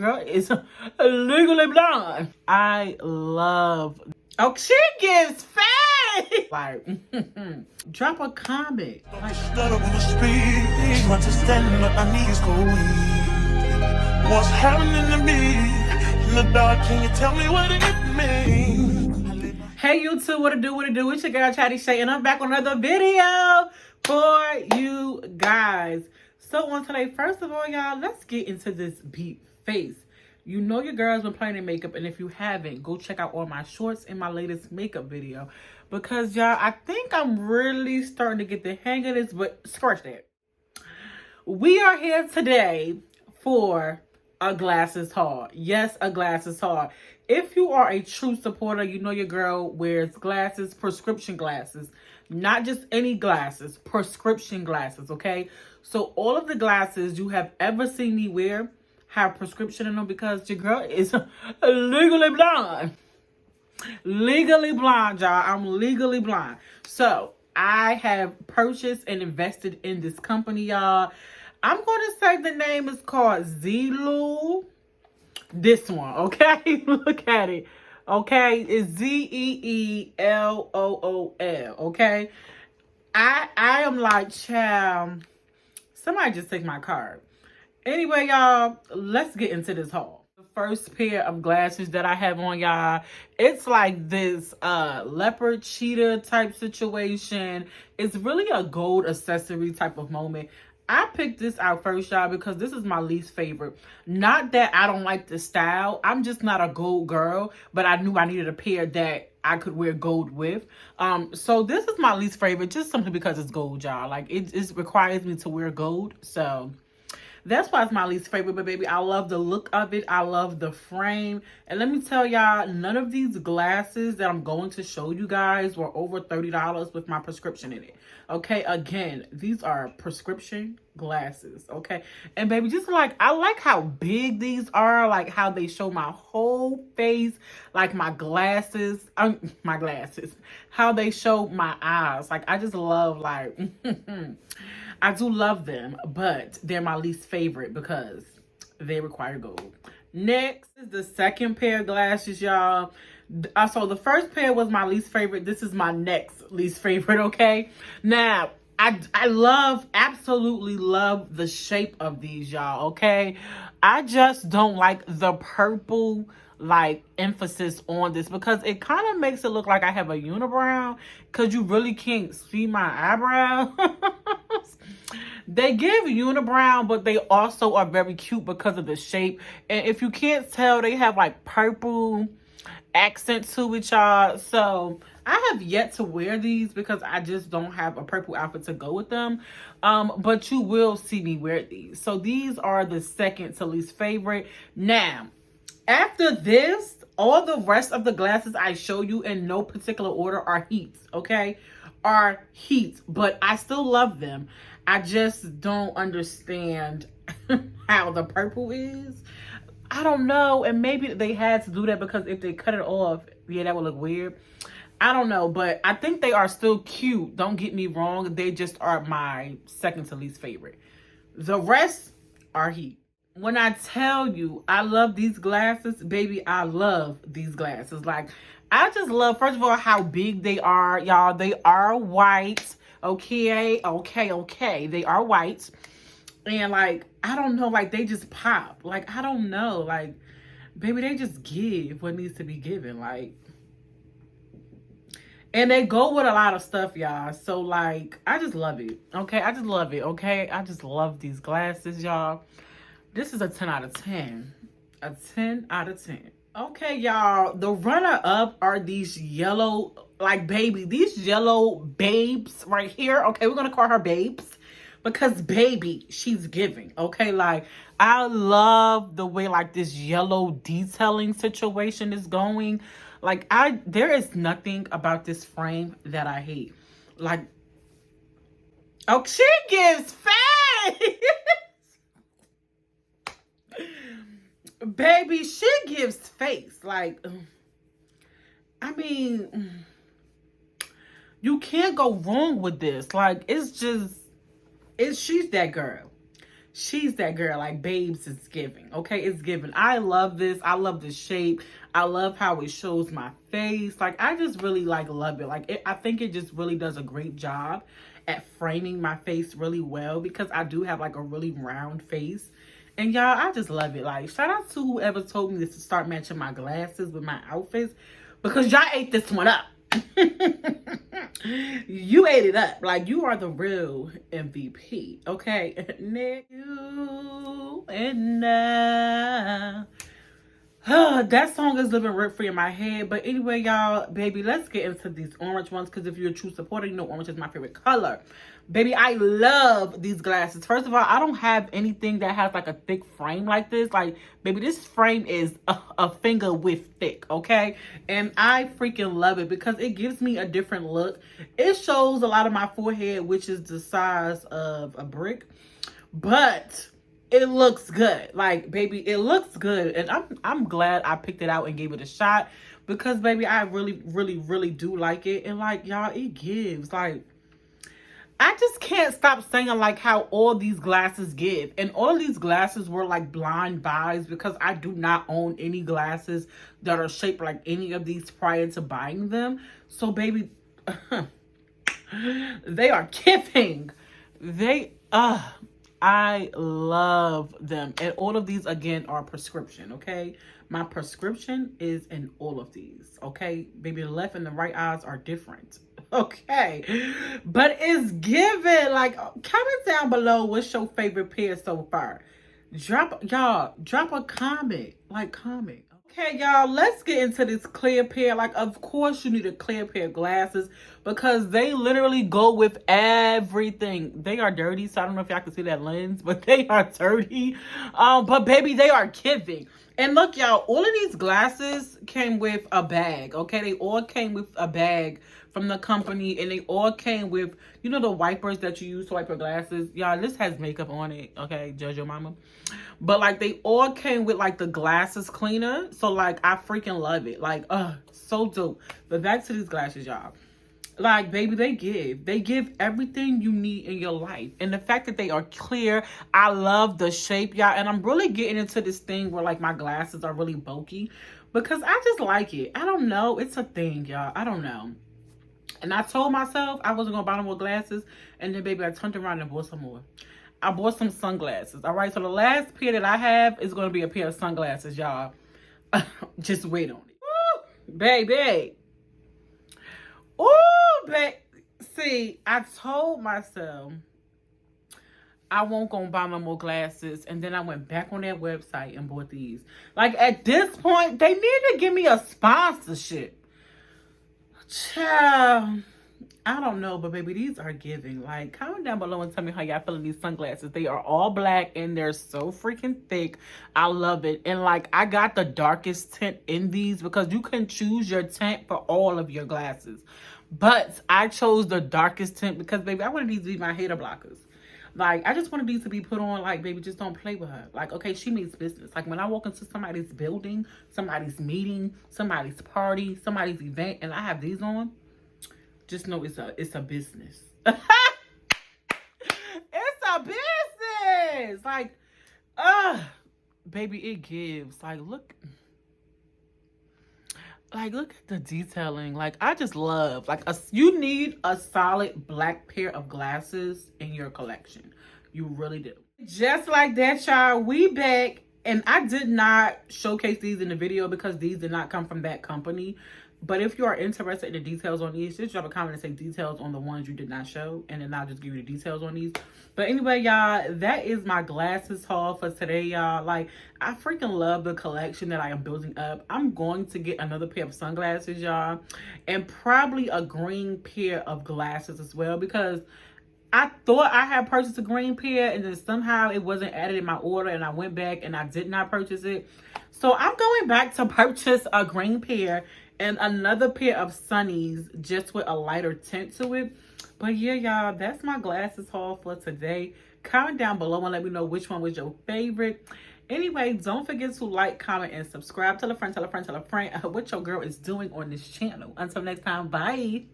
Girl is legally blonde. I love. Oh, she gives face. Like, drop a comment. Like, understanding what I need is cold. What's happening to me in the dark? Can you tell me what it means? hey YouTube, what it do? It's your girl Chatty Shay, and I'm back on another video for you guys. So on today, first of all, y'all, let's get into this beat face. You know your girl's been playing in makeup, and if you haven't, go check out all my shorts and my latest makeup video. Because, y'all, I think I'm really starting to get the hang of this, but scratch that. We are here today for a glasses haul. Yes, a glasses haul. If you are a true supporter, you know your girl wears glasses, prescription glasses. Not just any glasses, prescription glasses, okay? So all of the glasses you have ever seen me wear have prescription in them because your girl is legally blind. Legally blind, y'all. I'm legally blind. So I have purchased and invested in this company, y'all. I'm going to say the name is called Zeelool. This one, okay? Look at it. Okay? It's Zeelool, okay? I am like, child, somebody just take my card. Anyway, y'all, let's get into this haul. The first pair of glasses that I have on, y'all, it's like this leopard cheetah type situation. It's really a gold accessory type of moment. I picked this out first, y'all, because this is my least favorite. Not that I don't like the style. I'm just not a gold girl, but I knew I needed a pair that I could wear gold with. So this is my least favorite, just simply because it's gold, y'all. Like, it requires me to wear gold, so that's why it's my least favorite. But baby, I love the look of it. I love the frame. And let me tell y'all, none of these glasses that I'm going to show you guys were over $30 with my prescription in it. Okay, again, these are prescription glasses. Okay, and baby, just like, I like how big these are, like how they show my whole face, like my glasses, how they show my eyes. Like, I just love, like, I do love them, but they're my least favorite because they require gold. Next is the second pair of glasses, y'all. So the first pair was my least favorite. This is my next least favorite, okay? Now, I absolutely love the shape of these, y'all, okay? I just don't like the purple, like, emphasis on this because it kind of makes it look like I have a unibrow because you really can't see my eyebrows. They give unibrow, but they also are very cute because of the shape. And if you can't tell, they have like purple accent to it, y'all. So I have yet to wear these because I just don't have a purple outfit to go with them. But you will see me wear these. So these are the second to least favorite. Now, after this, all the rest of the glasses I show you in no particular order are heats, okay? Are heats, but I still love them. I just don't understand how the purple is. I don't know, and maybe they had to do that because if they cut it off, yeah, that would look weird. I don't know, but I think they are still cute. Don't get me wrong. They just are my second to least favorite. The rest are heat. When I tell you I love these glasses, baby, I love these glasses. Like, I just love, first of all, how big they are, y'all. They are white. Okay. They are white. And, like, I don't know, like, they just pop. Like, I don't know. Like, baby, they just give what needs to be given. Like, and they go with a lot of stuff, y'all. So, like, I just love it. Okay, I just love it. Okay, I just love these glasses, y'all. This is a 10 out of 10. A 10 out of 10. Okay, y'all. The runner-up are these yellow, like, baby, these yellow babes right here. Okay, we're going to call her babes because, baby, she's giving. Okay, like, I love the way, like, this yellow detailing situation is going. Like, there is nothing about this frame that I hate. Like, oh, she gives face. Baby, she gives face. Like, I mean, you can't go wrong with this. Like, she's that girl. she's that girl. Like, babes is giving. Okay, it's giving. I love this. I love the shape. I love how it shows my face. Like, I just really like love it. Like, I think it just really does a great job at framing my face really well, because I do have like a really round face. And y'all, I just love it. Like, shout out to whoever told me to start matching my glasses with my outfits, because y'all ate this one up. You ate it up. Like, you are the real MVP. Okay, Nick, you and that song is living rent free in my head. But anyway, y'all, baby, let's get into these orange ones, because if you're a true supporter, you know orange is my favorite color. Baby, I love these glasses. First of all, I don't have anything that has like a thick frame like this. Like, baby, this frame is a finger width thick, okay? And I freaking love it because it gives me a different look. It shows a lot of my forehead, which is the size of a brick, but it looks good. Like, baby, it looks good. And I'm glad I picked it out and gave it a shot, because, baby, I really, really, really do like it. And, like, y'all, it gives. Like, I just can't stop saying, like, how all these glasses give. And all these glasses were, like, blind buys, because I do not own any glasses that are shaped like any of these prior to buying them. So, baby, they are giving. I love them. And all of these, again, are prescription, okay? My prescription is in all of these, okay? Baby, the left and the right eyes are different, okay? But it's given. Like, comment down below what's your favorite pair so far. Drop a comment. Like, comment. Okay, y'all, let's get into this clear pair. Like, of course you need a clear pair of glasses, because they literally go with everything. They are dirty, so I don't know if y'all can see that lens, but they are dirty. But baby, they are giving. And look, y'all, all of these glasses came with a bag, okay? They all came with a bag from the company, and they all came with, you know, the wipers that you use to wipe your glasses. Y'all, this has makeup on it, okay? Judge your mama. But, like, they all came with, like, the glasses cleaner. So, like, I freaking love it. Like, so dope. But back to these glasses, y'all. Like, baby, they give everything you need in your life. And the fact that they are clear, I love the shape, y'all. And I'm really getting into this thing where, like, my glasses are really bulky, because I just like it. I don't know. It's a thing, y'all. I don't know. And I told myself I wasn't going to buy no more glasses. And then, baby, I turned around and bought some more. I bought some sunglasses. All right, so the last pair that I have is going to be a pair of sunglasses, y'all. Just wait on it. Ooh, baby. Ooh, baby. See, I told myself I won't go buy no more glasses. And then I went back on that website and bought these. Like, at this point, they need to give me a sponsorship. Child, I don't know, but baby, these are giving. Like, comment down below and tell me how y'all feeling these sunglasses. They are all black and they're so freaking thick. I love it. And like, I got the darkest tint in these, because you can choose your tint for all of your glasses. But I chose the darkest tint because, baby, I wanted these to be my hater blockers. Like, I just wanted these to be put on, like, baby, just don't play with her. Like, okay, she means business. Like, when I walk into somebody's building, somebody's meeting, somebody's party, somebody's event, and I have these on, just know it's a business. It's a business. Like, baby, it gives. Like, look at the detailing. Like, I just love, like, you need a solid black pair of glasses in your collection. You really do. Just like that, y'all, we back. And I did not showcase these in the video because these did not come from that company. But if you are interested in the details on these, just drop a comment and say details on the ones you did not show. And then I'll just give you the details on these. But anyway, y'all, that is my glasses haul for today, y'all. Like, I freaking love the collection that I am building up. I'm going to get another pair of sunglasses, y'all. And probably a green pair of glasses as well. Because I thought I had purchased a green pair, and then somehow it wasn't added in my order, and I went back and I did not purchase it. So I'm going back to purchase a green pair and another pair of sunnies just with a lighter tint to it. But yeah, y'all, that's my glasses haul for today. Comment down below and let me know which one was your favorite. Anyway, don't forget to like, comment, and subscribe. Tell a friend what your girl is doing on this channel. Until next time, bye.